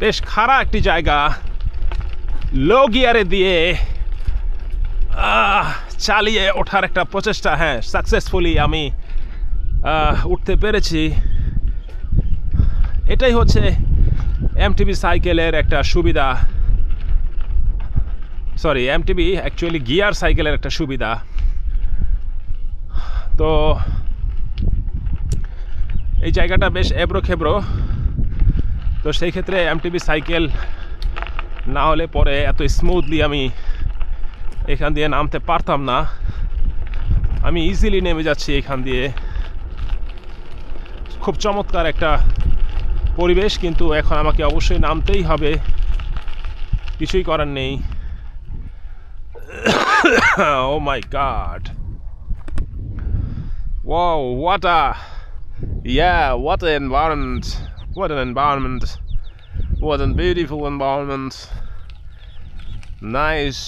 বেশ খাড়া একটি জায়গা, লো গিয়ারে দিয়ে চালিয়ে ওঠার একটা প্রচেষ্টা। হ্যাঁ, সাকসেসফুলি আমি উঠতে পেরেছি। এটাই হচ্ছে এমটিবি সাইকেলের একটা সুবিধা, সরি এমটিবি অ্যাকচুয়ালি গিয়ার সাইকেলের একটা সুবিধা। তো এই জায়গাটা বেশ এবড়ো খেবড়ো, তো সেই ক্ষেত্রে এমটিবি সাইকেল না হলে পরে এত স্মুথলি আমি এখান দিয়ে নামতে পারতাম না। আমি ইজিলি নেমে যাচ্ছি এখান দিয়ে। খুব চমৎকার একটা পরিবেশ, কিন্তু এখন আমাকে অবশ্যই নামতেই হবে, কিছুই করার নেই। Oh my God! Wow, what an environment! What an environment! What a beautiful environment! Nice.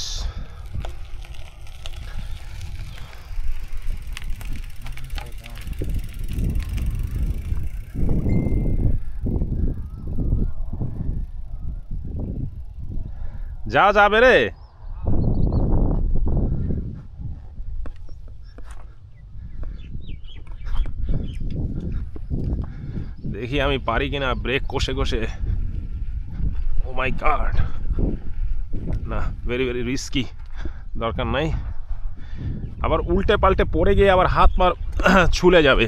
যা যাবে রে। দেখি আমি পারি কিনা ব্রেক কষে কষে। ও মাই গড, না, ভেরি ভেরি রিস্কি, দরকার নাই। আবার উল্টে পাল্টে পড়ে গিয়ে আবার হাত মার ছুলে যাবে।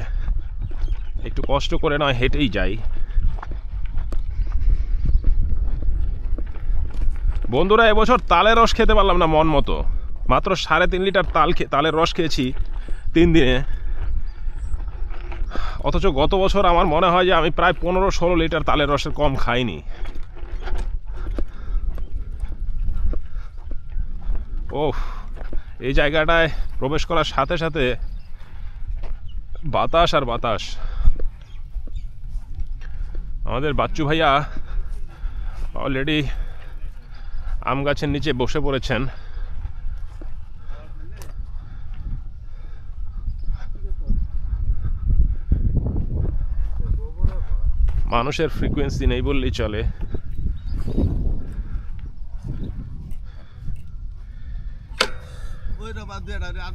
একটু কষ্ট করে নয় হেঁটেই যাই। বন্ধুরা, এবছর তালের রস খেতে পারলাম না মন মতো। মাত্র 3.5 লিটার তালের রস খেয়েছি 3 দিনে। অথচ গত বছর আমার মনে হয় যে আমি প্রায় 15-16 লিটার তালের রসের কম খাইনি। ওহ, এই জায়গাটায় প্রবেশ করার সাথে সাথে বাতাস আর বাতাস। আমাদের বাচ্চু ভাইয়া অলরেডি আম গাছের নিচে বসে পড়েছেন। মানুষের ফ্রিকোয়েন্সি নেই বললেই চলে।